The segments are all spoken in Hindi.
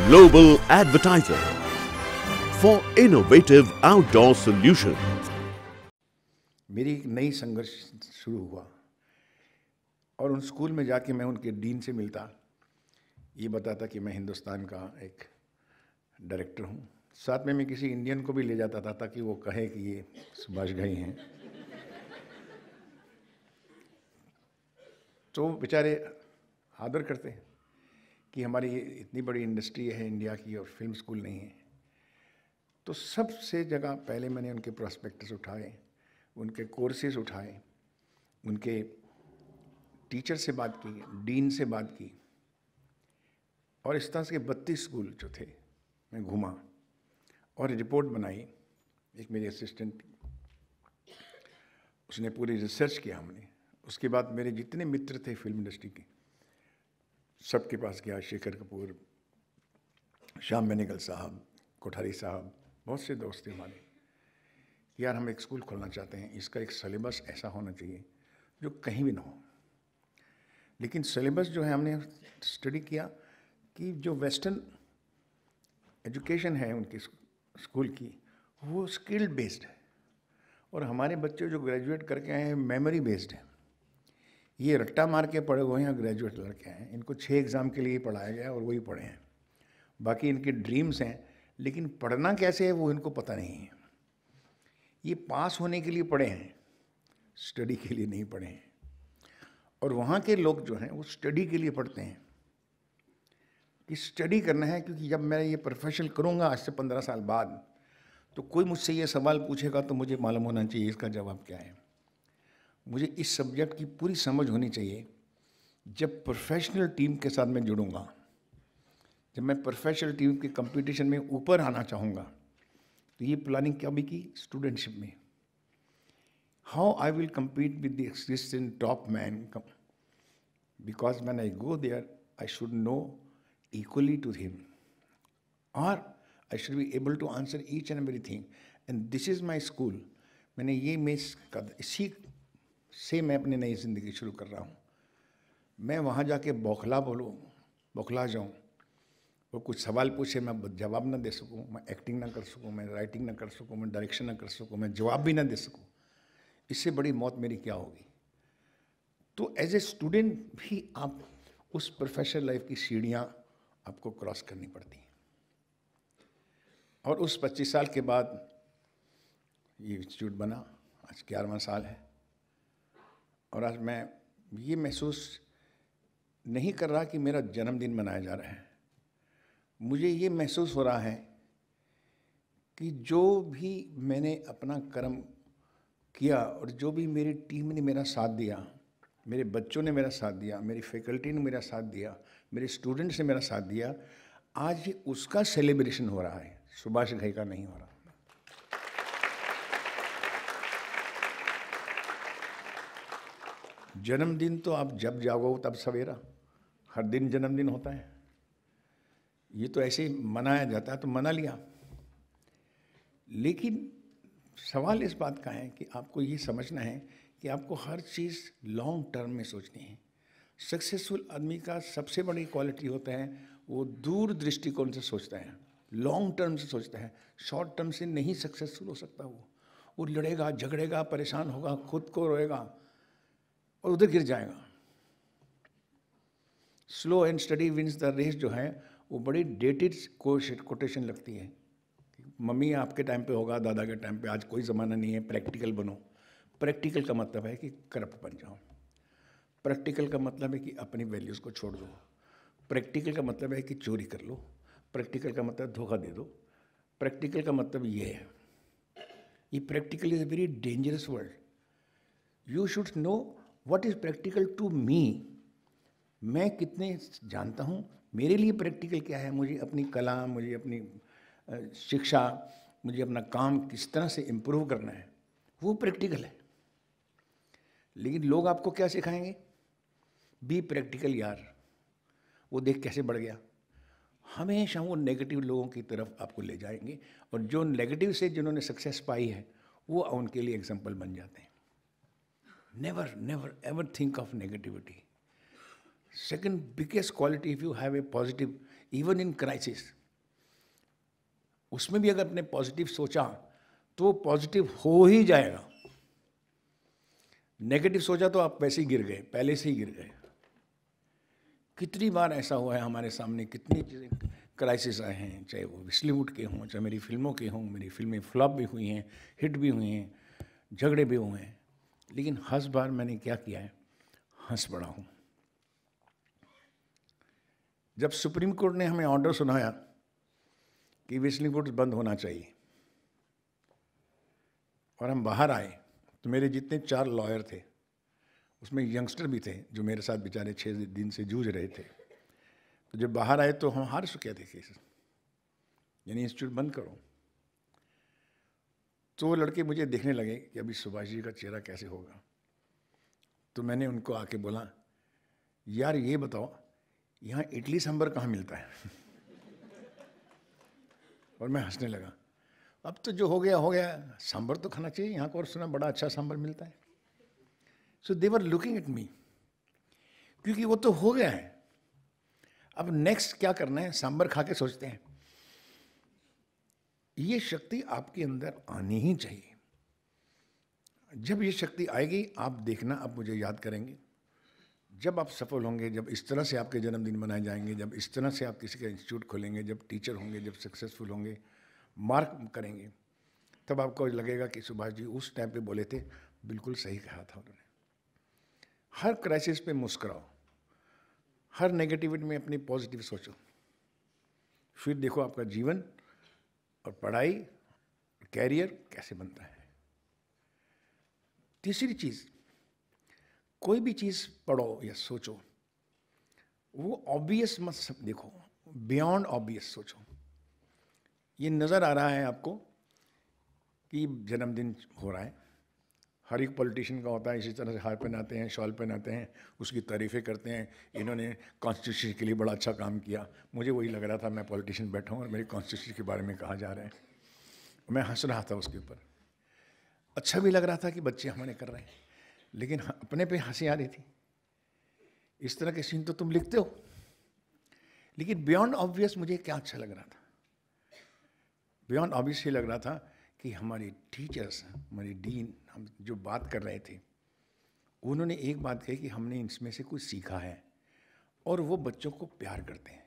global advertiser for innovative outdoor solutions. मेरी एक नई संघर्ष शुरू हुआ और उन स्कूल में जाके मैं उनके डीन से मिलता, ये बताता कि मैं हिंदुस्तान का एक डायरेक्टर हूँ। साथ में मैं किसी इंडियन को भी ले जाता था ताकि वो कहे कि ये सुभाष घई हैं। तो बेचारे आदर करते हैं कि हमारी ये इतनी बड़ी इंडस्ट्री है इंडिया की और फिल्म स्कूल नहीं है। तो सबसे जगह पहले मैंने उनके प्रोस्पेक्टस उठाए, उनके कोर्सेज उठाए, उनके टीचर से बात की, डीन से बात की, और इस तरह के 32 स्कूल जो थे मैं घूमा और रिपोर्ट बनाई। एक मेरे असिस्टेंट, उसने पूरी रिसर्च किया हमने। उसके बाद मेरे जितने मित्र थे फिल्म इंडस्ट्री के, सबके पास गया। शेखर कपूर, श्याम बेनेगल साहब, कोठारी साहब, बहुत से दोस्त थे हमारे। यार हम एक स्कूल खोलना चाहते हैं, इसका एक सिलेबस ऐसा होना चाहिए जो कहीं भी ना हो। लेकिन सिलेबस जो है हमने स्टडी किया कि जो वेस्टर्न एजुकेशन है उनकी स्कूल की, वो स्किल बेस्ड है और हमारे बच्चे जो ग्रेजुएट करके आए हैं मेमोरी बेस्ड है। ये रट्टा मार के पढ़े हुए हैं ग्रेजुएट लड़के हैं, इनको 6 एग्ज़ाम के लिए पढ़ाया गया और वही पढ़े हैं। बाकी इनके ड्रीम्स हैं, लेकिन पढ़ना कैसे है वो इनको पता नहीं है। ये पास होने के लिए पढ़े हैं, स्टडी के लिए नहीं पढ़े हैं। और वहाँ के लोग जो हैं वो स्टडी के लिए पढ़ते हैं कि स्टडी करना है, क्योंकि जब मैं ये प्रोफेशन करूँगा आज से 15 साल बाद, तो कोई मुझसे ये सवाल पूछेगा तो मुझे मालूम होना चाहिए इसका जवाब क्या है। मुझे इस सब्जेक्ट की पूरी समझ होनी चाहिए। जब प्रोफेशनल टीम के साथ मैं जुड़ूंगा, जब मैं प्रोफेशनल टीम के कंपटीशन में ऊपर आना चाहूँगा, तो ये प्लानिंग क्या भी की स्टूडेंटशिप में। How I will compete with the existing top man, because when I go there I should know equally to him, or I should be able to answer each and everything, and this is my school. मैंने ये इसी से मैं अपनी नई ज़िंदगी शुरू कर रहा हूँ। मैं वहाँ जाके बौखला जाऊँ, वो कुछ सवाल पूछे मैं जवाब ना दे सकूँ, मैं एक्टिंग ना कर सकूँ, मैं राइटिंग ना कर सकूँ, मैं डायरेक्शन ना कर सकूँ, मैं जवाब भी ना दे सकूँ, इससे बड़ी मौत मेरी क्या होगी। तो एज ए स्टूडेंट भी आप उस प्रोफेशनल लाइफ की सीढ़ियाँ आपको क्रॉस करनी पड़ती हैं। और उस 25 साल के बाद ये इंस्टीट्यूट बना, आज 11वां साल है। और आज मैं ये महसूस नहीं कर रहा कि मेरा जन्मदिन मनाया जा रहा है। मुझे ये महसूस हो रहा है कि जो भी मैंने अपना कर्म किया और जो भी मेरी टीम ने मेरा साथ दिया, मेरे बच्चों ने मेरा साथ दिया, मेरी फैकल्टी ने मेरा साथ दिया, मेरे स्टूडेंट्स ने मेरा साथ दिया, आज ये उसका सेलिब्रेशन हो रहा है, सुभाष घई का नहीं हो रहा। जन्मदिन तो आप जब जागो तब सवेरा, हर दिन जन्मदिन होता है। ये तो ऐसे ही मनाया जाता है तो मना लिया। लेकिन सवाल इस बात का है कि आपको ये समझना है कि आपको हर चीज़ लॉन्ग टर्म में सोचनी है। सक्सेसफुल आदमी का सबसे बड़ी क्वालिटी होता है वो दूर दृष्टिकोण से सोचता है, लॉन्ग टर्म से सोचता है। शॉर्ट टर्म से नहीं सक्सेसफुल हो सकता। वो लड़ेगा, झगड़ेगा, परेशान होगा, खुद को रोएगा और उधर गिर जाएगा। Slow and steady wins the race जो है वो बड़ी डेटेड कोटेशन लगती है। मम्मी आपके टाइम पे होगा, दादा के टाइम पे, आज कोई ज़माना नहीं है, प्रैक्टिकल बनो। प्रैक्टिकल का मतलब है कि करप्ट बन जाओ। प्रैक्टिकल का मतलब है कि अपनी वैल्यूज़ को छोड़ दो। प्रैक्टिकल का मतलब है कि चोरी कर लो। प्रैक्टिकल का मतलब धोखा दे दो। प्रैक्टिकल का मतलब ये है। ये practical is a very dangerous word. You should know what is practical to me. मैं कितने जानता हूँ, मेरे लिए प्रैक्टिकल क्या है। मुझे अपनी कला, मुझे अपनी शिक्षा, मुझे अपना काम किस तरह से इम्प्रूव करना है, वो प्रैक्टिकल है। लेकिन लोग आपको क्या सिखाएंगे? बी प्रैक्टिकल यार। वो देख कैसे बढ़ गया। हमेशा वो नेगेटिव लोगों की तरफ आपको ले जाएंगे और जो नेगेटिव से जिन्होंने सक्सेस पाई है वो उनके लिए एग्जाम्पल बन जाते हैं। Never never ever think of negativity. Second biggest quality, if you have a positive, even in crisis, उसमें भी अगर अपने पॉजिटिव सोचा तो वो पॉजिटिव हो ही जाएगा। नेगेटिव सोचा तो आप वैसे ही गिर गए, पहले से ही गिर गए। कितनी बार ऐसा हुआ है हमारे सामने, कितनी चीज़ें क्राइसिस आए हैं, चाहे वो बॉलीवुड के हों, चाहे मेरी फिल्मों के हों। मेरी फिल्में फ्लॉप भी हुई हैं, हिट भी हुई हैं, झगड़े भी हुए हैं, लेकिन हर बार मैंने क्या किया है, हंस पड़ा हूँ। जब सुप्रीम कोर्ट ने हमें ऑर्डर सुनाया कि वेस्लिंग बंद होना चाहिए और हम बाहर आए, तो मेरे जितने 4 लॉयर थे उसमें यंगस्टर भी थे जो मेरे साथ बेचारे 6 दिन से जूझ रहे थे। तो जब बाहर आए तो हम हार चुके थे केस, यानी इंस्टीट्यूट बंद करो। तो वो लड़के मुझे देखने लगे कि अभी सुभाष जी का चेहरा कैसे होगा। तो मैंने उनको आके बोला, यार ये बताओ यहाँ इडली सांभर कहाँ मिलता है? और मैं हंसने लगा। अब तो जो हो गया, सांभर तो खाना चाहिए, यहाँ को और सुना बड़ा अच्छा सांभर मिलता है। सो दे वर लुकिंग एट मी, क्योंकि वो तो हो गया है। अब नेक्स्ट क्या करना है, सांभर खा के सोचते हैं। ये शक्ति आपके अंदर आनी ही चाहिए। जब ये शक्ति आएगी, आप देखना, आप मुझे याद करेंगे। जब आप सफल होंगे, जब इस तरह से आपके जन्मदिन मनाए जाएंगे, जब इस तरह से आप किसी का इंस्टीट्यूट खोलेंगे, जब टीचर होंगे, जब सक्सेसफुल होंगे, मार्क करेंगे, तब आपको लगेगा कि सुभाष जी उस टाइम पे बोले थे, बिल्कुल सही कहा था उन्होंने। हर क्राइसिस पे मुस्कुराओ, हर नेगेटिविटी में अपनी पॉजिटिव सोचो, फिर देखो आपका जीवन और पढ़ाई, कैरियर कैसे बनता है। तीसरी चीज़, कोई भी चीज़ पढ़ो या सोचो, वो ऑब्वियस मत देखो, बियॉन्ड ऑब्वियस सोचो। ये नज़र आ रहा है आपको कि जन्मदिन हो रहा है, हर एक पॉलिटिशियन का होता है, इसी तरह से हार पहनाते हैं, शॉल पहनाते हैं, उसकी तारीफ़ें करते हैं, इन्होंने कॉन्स्टिट्यूशन के लिए बड़ा अच्छा काम किया। मुझे वही लग रहा था, मैं पॉलिटिशियन बैठा हूँ और मेरे कॉन्स्टिट्यूशन के बारे में कहा जा रहा है। मैं हंस रहा था उसके ऊपर, अच्छा भी लग रहा था कि बच्चे हमारे कर रहे हैं, लेकिन अपने पे हंसी आ रही थी। इस तरह के सीन तो तुम लिखते हो, लेकिन बियॉन्ड ऑब्वियस मुझे क्या अच्छा लग रहा था, बियॉन्ड ऑब्वियस ये लग रहा था कि हमारे टीचर्स, हमारे डीन, हम जो बात कर रहे थे, उन्होंने एक बात कही कि हमने इसमें से कुछ सीखा है और वो बच्चों को प्यार करते हैं।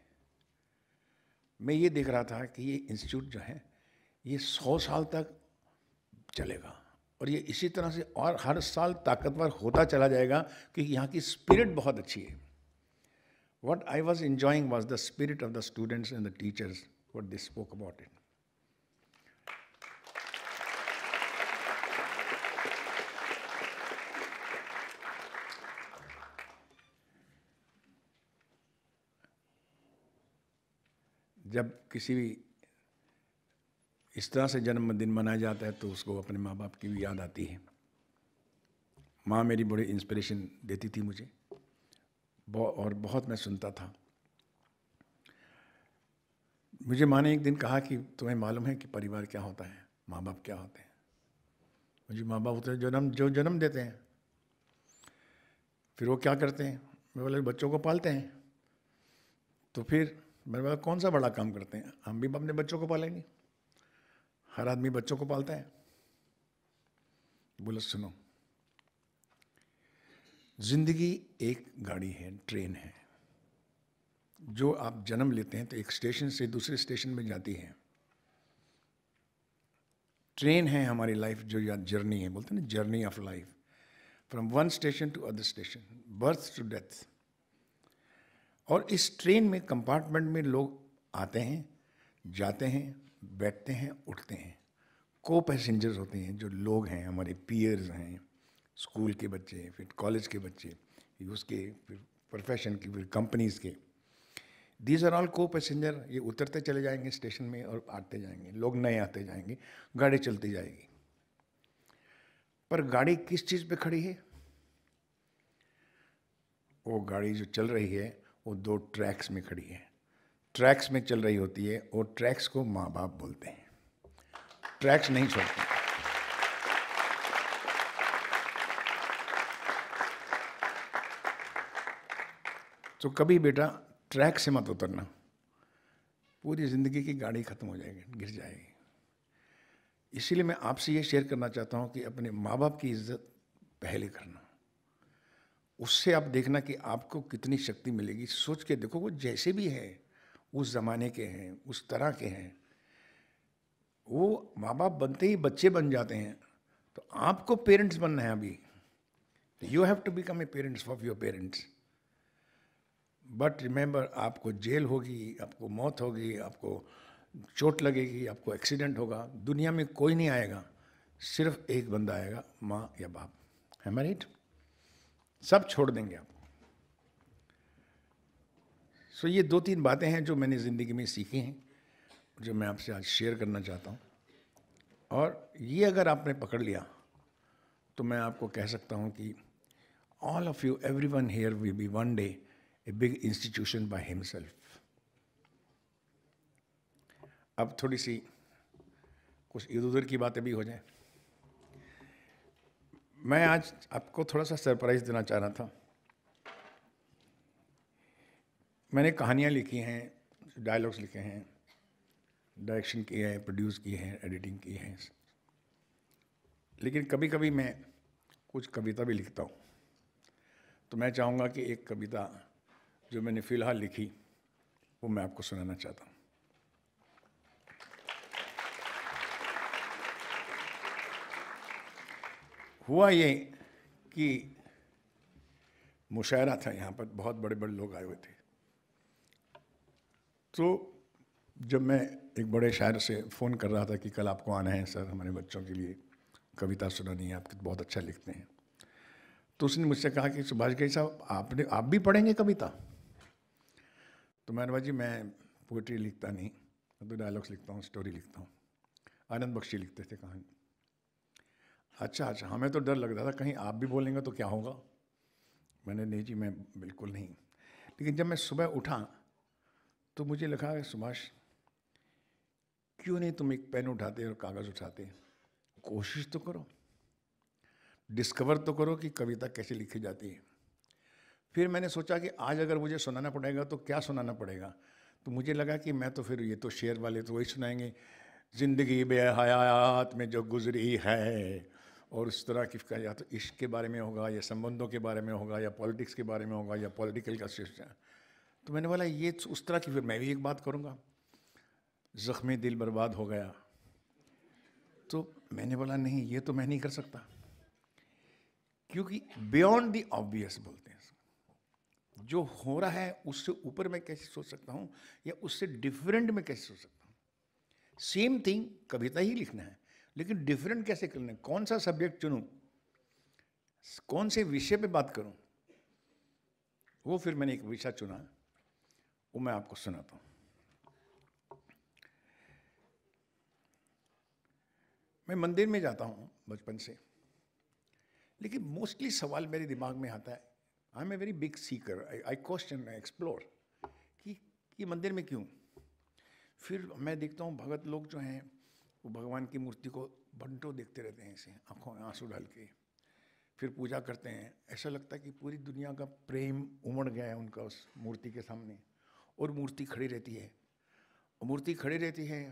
मैं ये देख रहा था कि ये इंस्टीट्यूट जो है ये 100 साल तक चलेगा और ये इसी तरह से और हर साल ताकतवर होता चला जाएगा, क्योंकि यहाँ की स्पिरिट बहुत अच्छी है। What I was enjoying was the spirit of the students and the teachers, what they spoke about it. जब किसी भी इस तरह से जन्मदिन मनाया जाता है तो उसको अपने माँ बाप की भी याद आती है। माँ मेरी बड़ी इंस्पिरेशन देती थी मुझे, और बहुत मैं सुनता था। मुझे माँ ने एक दिन कहा कि तुम्हें मालूम है कि परिवार क्या होता है, माँ बाप क्या होते हैं? मुझे माँ बाप होते हैं जो जन्म देते हैं। फिर वो क्या करते हैं? मैं बोला बच्चों को पालते हैं। तो फिर मैंने बोला कौन सा बड़ा काम करते हैं? हम भी अपने बच्चों को पालेंगे, हर आदमी बच्चों को पालता है। बोला सुनो, जिंदगी एक गाड़ी है, ट्रेन है, जो आप जन्म लेते हैं तो एक स्टेशन से दूसरे स्टेशन में जाती है। ट्रेन है हमारी लाइफ, जो या जर्नी है, बोलते हैं ना journey of life, from one station to other station, birth to death. और इस ट्रेन में कंपार्टमेंट में लोग आते हैं, जाते हैं, बैठते हैं, उठते हैं। को पैसेंजर्स होते हैं, जो लोग हैं हमारे पीयर्स हैं, स्कूल के बच्चे, फिर कॉलेज के बच्चे, उसके फिर प्रोफेशन की, फिर कंपनीज के। दीज आर ऑल को पैसेंजर। ये उतरते चले जाएंगे स्टेशन में और आते जाएंगे, लोग नए आते जाएंगे, गाड़ी चलती जाएगी। पर गाड़ी किस चीज़ पे खड़ी है? वो गाड़ी जो चल रही है वो 2 ट्रैक्स में खड़ी है। ट्रैक्स में चल रही होती है, और ट्रैक्स को माँ बाप बोलते हैं। ट्रैक्स नहीं छोड़ते। तो कभी बेटा ट्रैक से मत उतरना, पूरी ज़िंदगी की गाड़ी ख़त्म हो जाएगी, गिर जाएगी। इसीलिए मैं आपसे ये शेयर करना चाहता हूँ कि अपने माँ बाप की इज्जत पहले करना, उससे आप देखना कि आपको कितनी शक्ति मिलेगी। सोच के देखो, वो जैसे भी है, उस ज़माने के हैं, उस तरह के हैं, वो माँ बाप बनते ही बच्चे बन जाते हैं। तो आपको पेरेंट्स बनना है अभी, you have to become a parents of your parents. But remember, आपको जेल होगी, आपको मौत होगी, आपको चोट लगेगी, आपको एक्सीडेंट होगा, दुनिया में कोई नहीं आएगा, सिर्फ एक बंदा आएगा, माँ या बाप। है मैं राइट? सब छोड़ देंगे आप। सो ये 2-3 बातें हैं जो मैंने ज़िंदगी में सीखी हैं, जो मैं आपसे आज शेयर करना चाहता हूँ। और ये अगर आपने पकड़ लिया तो मैं आपको कह सकता हूँ कि all of you, everyone here will be one day a big institution by himself. अब थोड़ी सी कुछ इधर उधर की बातें भी हो जाएं। मैं आज आपको थोड़ा सा सरप्राइज देना चाह रहा था। मैंने कहानियाँ लिखी हैं, डायलॉग्स लिखे हैं, डायरेक्शन की है, प्रोड्यूस की है, एडिटिंग की है, लेकिन कभी कभी मैं कुछ कविता भी लिखता हूँ। तो मैं चाहूँगा कि एक कविता जो मैंने फ़िलहाल लिखी वो मैं आपको सुनाना चाहता हूँ। हुआ ये कि मुशायरा था, यहाँ पर बहुत बड़े बड़े लोग आए हुए थे। तो जब मैं एक बड़े शायर से फ़ोन कर रहा था कि कल आपको आना है सर, हमारे बच्चों के लिए कविता सुनानी है, आप बहुत अच्छा लिखते हैं, तो उसने मुझसे कहा कि सुभाष घई साहब, आप भी पढ़ेंगे कविता? तो मैंने कहा जी मैं पोइट्री लिखता नहीं, मैं तो डायलॉग्स लिखता हूँ, स्टोरी लिखता हूँ। आनंद बख्शी लिखते थे कहानी। अच्छा, हमें तो डर लग रहा था कहीं आप भी बोलेंगे तो क्या होगा। मैंने नहीं जी, मैं बिल्कुल नहीं। लेकिन जब मैं सुबह उठा तो मुझे लगा कि सुभाष, क्यों नहीं तुम एक पेन उठाते और कागज़ उठाते, कोशिश तो करो, डिस्कवर तो करो कि कविता कैसे लिखी जाती है। फिर मैंने सोचा कि आज अगर मुझे सुनाना पड़ेगा तो क्या सुनाना पड़ेगा। तो मुझे लगा कि मैं तो फिर ये तो शेर वाले तो वही सुनाएंगे, ज़िंदगी बेहयात में जो गुजरी है, और उस तरह की कहा, या तो इश्क के बारे में होगा, या संबंधों के बारे में होगा, या पॉलिटिक्स के बारे में होगा, या पॉलिटिकल का सिस्टम। तो मैंने बोला ये उस तरह की, फिर मैं भी एक बात करूँगा, ज़ख्मी दिल बर्बाद हो गया। तो मैंने बोला नहीं, ये तो मैं नहीं कर सकता, क्योंकि बियॉन्ड द ऑब्वियस बोलते हैं, जो हो रहा है उससे ऊपर मैं कैसे सोच सकता हूँ, या उससे डिफरेंट में कैसे सोच सकता हूँ। सेम थिंग, कविता ही लिखना है, लेकिन डिफरेंट कैसे करना है, कौन सा सब्जेक्ट चुनूं, कौन से विषय पे बात करूं, वो फिर मैंने एक विषय चुना, वो मैं आपको सुनाता हूं। मैं मंदिर में जाता हूं बचपन से, लेकिन मोस्टली सवाल मेरे दिमाग में आता है, I am a very big seeker, I question, I explore कि मंदिर में क्यों। फिर मैं देखता हूँ भगत लोग जो हैं वो भगवान की मूर्ति को घंटों देखते रहते हैं, ऐसे आंखों में आंसू डाल के, फिर पूजा करते हैं। ऐसा लगता है कि पूरी दुनिया का प्रेम उमड़ गया है उनका उस मूर्ति के सामने, और मूर्ति खड़ी रहती है, मूर्ति खड़ी रहती है,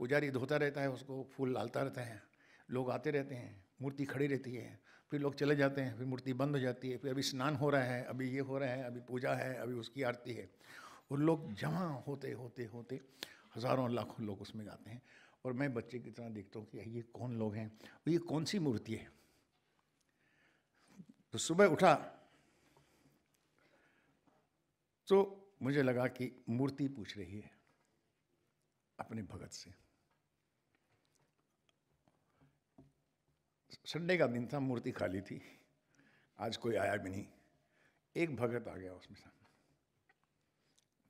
पुजारी धोता रहता है, उसको फूल डालता रहता है, लोग आते रहते हैं, मूर्ति खड़ी रहती है, फिर लोग चले जाते हैं, फिर मूर्ति बंद हो जाती है, फिर अभी स्नान हो रहा है, अभी ये हो रहा है, अभी पूजा है, अभी उसकी आरती है, और लोग जमा होते होते होते हज़ारों लाखों लोग उसमें जाते हैं। और मैं बच्चे की तरह देखता हूँ कि ये कौन लोग हैं, और ये कौन सी मूर्ति है। तो सुबह उठा तो मुझे लगा कि मूर्ति पूछ रही है अपने भगत से। संडे का दिन था, मूर्ति खाली थी, आज कोई आया भी नहीं, एक भगत आ गया उसमें से।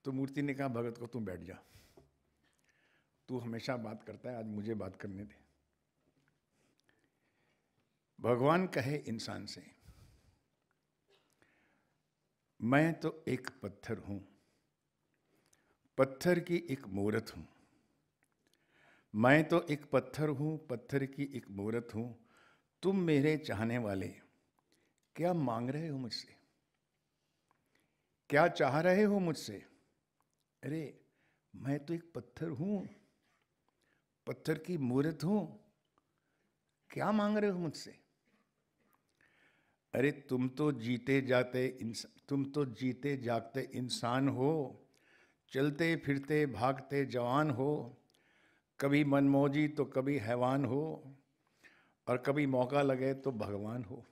तो मूर्ति ने कहा भगत को, तुम बैठ जा, तू हमेशा बात करता है, आज मुझे बात करने दे। भगवान कहे इंसान से, मैं तो एक पत्थर हूं, पत्थर की एक मूरत हूं, मैं तो एक पत्थर हूं, पत्थर की एक मूरत हूं, तुम मेरे चाहने वाले क्या मांग रहे हो मुझसे, क्या चाह रहे हो मुझसे। अरे मैं तो एक पत्थर हूं, पत्थर की मूर्त हूं, क्या मांग रहे हो मुझसे? अरे तुम तो जीते जागते इंसान हो, चलते फिरते भागते जवान हो, कभी मनमौजी तो कभी हैवान हो, और कभी मौका लगे तो भगवान हो।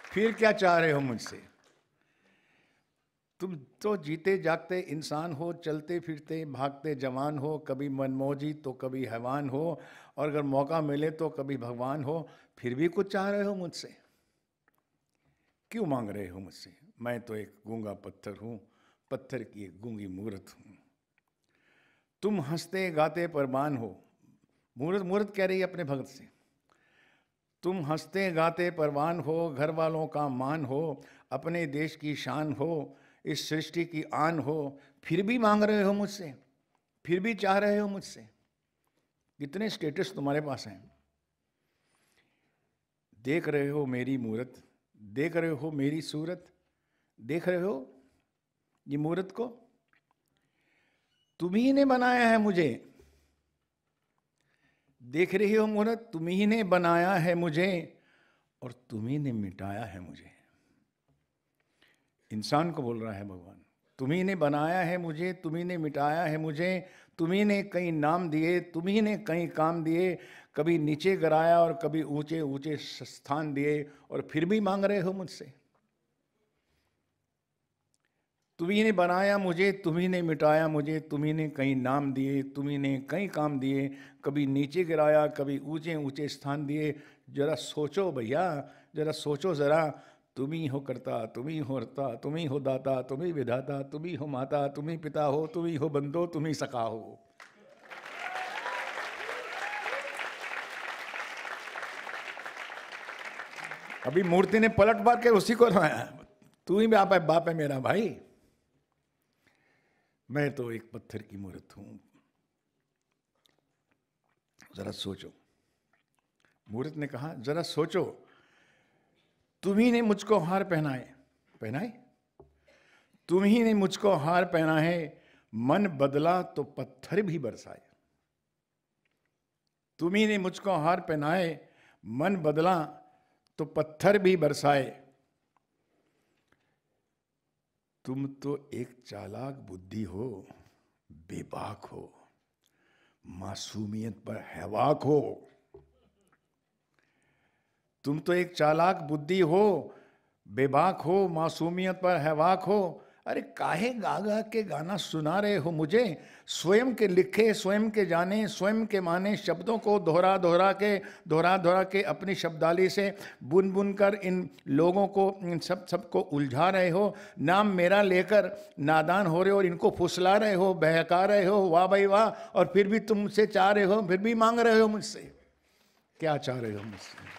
फिर क्या चाह रहे हो मुझसे? तुम तो जीते जागते इंसान हो, चलते फिरते भागते जवान हो, कभी मनमौजी तो कभी हैवान हो, और अगर मौका मिले तो कभी भगवान हो। फिर भी कुछ चाह रहे हो मुझसे? क्यों मांग रहे हो मुझसे? मैं तो एक गूंगा पत्थर हूं, पत्थर की एक गूंगी मूर्त हूं। तुम हंसते गाते परवान हो। मूर्त मूर्त कह रही है अपने भक्त से, तुम हंसते गाते परवान हो, घर वालों का मान हो, अपने देश की शान हो, इस सृष्टि की आन हो। फिर भी मांग रहे हो मुझसे, फिर भी चाह रहे हो मुझसे। कितने स्टेटस तुम्हारे पास हैं। देख रहे हो मेरी मूरत, देख रहे हो मेरी सूरत, देख रहे हो ये मूरत को, तुम ही ने बनाया है मुझे। देख रही हो मूरत, तुम ही ने बनाया है मुझे, और तुम ही ने मिटाया है मुझे। इंसान को बोल रहा है भगवान, तुम ही ने बनाया है मुझे, तुम ही ने मिटाया है मुझे, तुम ही ने कई नाम दिए, तुम ही ने कई काम दिए, कभी नीचे गिराया और कभी ऊंचे ऊंचे स्थान दिए, और फिर भी मांग रहे हो मुझसे। तुम ही ने बनाया मुझे, तुम ही ने मिटाया मुझे, तुम ही ने कई नाम दिए, तुम ही ने कई काम दिए, कभी नीचे गिराया कभी ऊंचे ऊंचे स्थान दिए। जरा सोचो भैया, जरा सोचो जरा, तुम ही हो करता, तुम ही हो हरता, तुम ही हो दाता, तुम ही विधाता, तुम ही हो माता, तुम ही पिता हो, तुम ही हो बंदो, तुम ही सखा हो। अभी मूर्ति ने पलट मार के उसी को लाया, तू ही बाप है मेरा भाई। मैं तो एक पत्थर की मूर्त हूं। जरा सोचो, मूर्त ने कहा जरा सोचो, तुम ही ने मुझको हार पहनाए, तुम ही ने मुझको हार पहनाए, मन बदला तो पत्थर भी बरसाए। तुम ही ने मुझको हार पहनाए, मन बदला तो पत्थर भी बरसाए। तुम तो एक चालाक बुद्धि हो, बेबाक हो, मासूमियत पर हैवाक हो। तुम तो एक चालाक बुद्धि हो, बेबाक हो, मासूमियत पर हैवाक हो। अरे काहे गा गा के गाना सुना रहे हो मुझे? स्वयं के लिखे, स्वयं के जाने, स्वयं के माने शब्दों को दोहरा दोहरा के अपनी शब्दावली से बुन बुन कर इन लोगों को, इन सबको उलझा रहे हो। नाम मेरा लेकर नादान हो रहे हो और इनको फुसला रहे हो, बहका रहे हो, वाह भाई वाह। और फिर भी तुम मुझसे चाह रहे हो, फिर भी मांग रहे हो मुझसे। क्या चाह रहे हो मुझसे?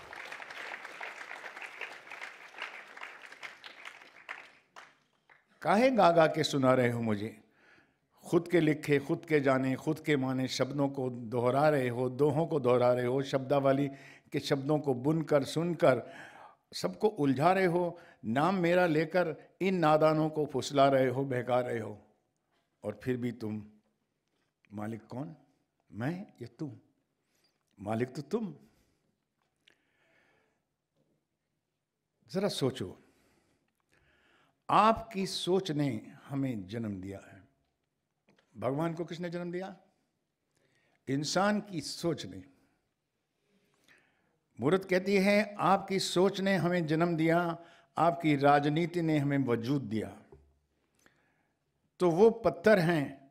काहे गा गा के सुना रहे हो मुझे? खुद के लिखे, खुद के जाने, खुद के माने शब्दों को दोहरा रहे हो, दोहों को दोहरा रहे हो, शब्दावली के शब्दों को बुनकर सुनकर सबको उलझा रहे हो। नाम मेरा लेकर इन नादानों को फुसला रहे हो, बहका रहे हो। और फिर भी तुम, मालिक कौन? मैं या तुम? मालिक तो तुम। जरा सोचो, आपकी सोच ने हमें जन्म दिया है। भगवान को किसने जन्म दिया? इंसान की सोच ने। मूर्त कहती है आपकी सोच ने हमें जन्म दिया, आपकी राजनीति ने हमें वजूद दिया। तो वो पत्थर हैं,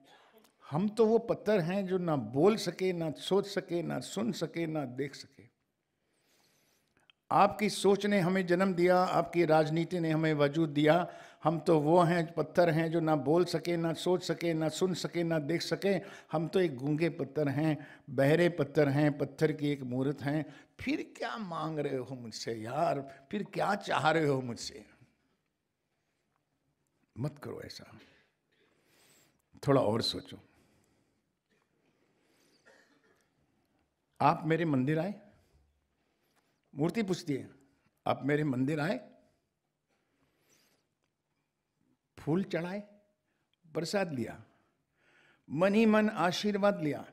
हम तो वो पत्थर हैं जो ना बोल सके, ना सोच सके, ना सुन सके, ना देख सके। आपकी सोच ने हमें जन्म दिया, आपकी राजनीति ने हमें वजूद दिया। हम तो वो हैं, पत्थर हैं जो ना बोल सके, ना सोच सके, ना सुन सके, ना देख सके। हम तो एक गूंगे पत्थर हैं, बहरे पत्थर हैं, पत्थर की एक मूर्त हैं। फिर क्या मांग रहे हो मुझसे यार? फिर क्या चाह रहे हो मुझसे? मत करो ऐसा, थोड़ा और सोचो। आप मेरे मंदिर आए? मूर्ति पूछती है, आप मेरे मंदिर आए? फूल चढ़ाए, प्रसाद लिया, मन ही मन आशीर्वाद लिया।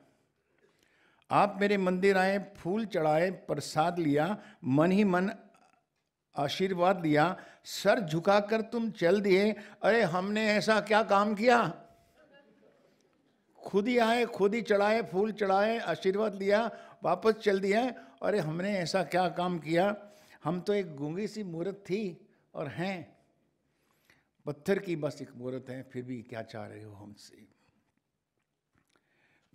आप मेरे मंदिर आए, फूल चढ़ाए, प्रसाद लिया, मन ही मन आशीर्वाद लिया, सर झुकाकर तुम चल दिए। अरे हमने ऐसा क्या काम किया? खुद ही आए, खुद ही चढ़ाए, फूल चढ़ाए, आशीर्वाद लिया, वापस चल दिया। अरे हमने ऐसा क्या काम किया? हम तो एक गूंगी सी मूर्त थी और हैं पत्थर की बस एक मूर्त है, फिर भी क्या चाह रहे हो हमसे?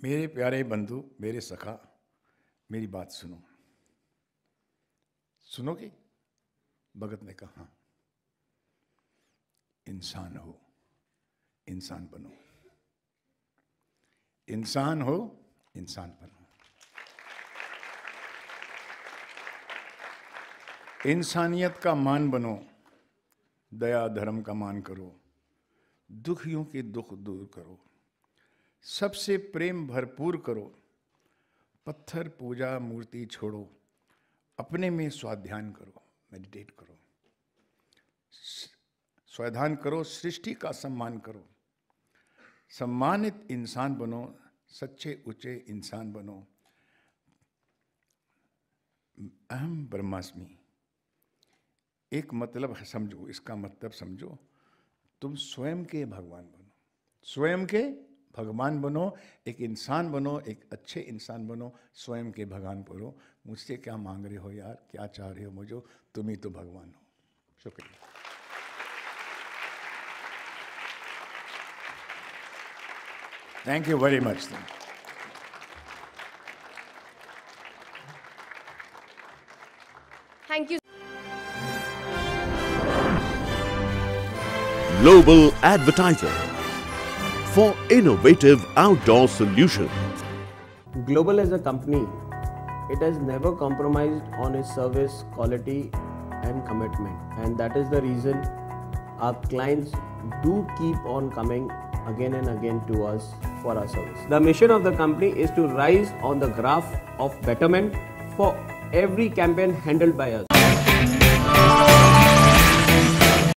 मेरे प्यारे बंधु, मेरे सखा, मेरी बात सुनो। सुनोगे? भगत ने कहा, इंसान हो, इंसान बनो। इंसान हो, इंसान बनो। इंसानियत का मान बनो, दया धर्म का मान करो, दुखियों के दुख दूर करो, सबसे प्रेम भरपूर करो, पत्थर पूजा मूर्ति छोड़ो, अपने में स्वाध्यान करो, मेडिटेट करो, स्वाध्यान करो, सृष्टि का सम्मान करो, सम्मानित इंसान बनो, सच्चे ऊंचे इंसान बनो। अहम ब्रह्मास्मि एक मतलब है, समझो इसका मतलब समझो। तुम स्वयं के भगवान बनो, स्वयं के भगवान बनो, एक इंसान बनो, एक अच्छे इंसान बनो, स्वयं के भगवान बनो। मुझसे क्या मांग रहे हो यार? क्या चाह रहे हो मुझे? तुम ही तो भगवान हो। शुक्रिया। Thank you very much. Thank you. Global Advertiser for innovative outdoor solutions. Global as a company, it has never compromised on its service quality and commitment, and that is the reason our clients do keep on coming again and again to us for our service. The mission of the company is to rise on the graph of betterment for every campaign handled by us.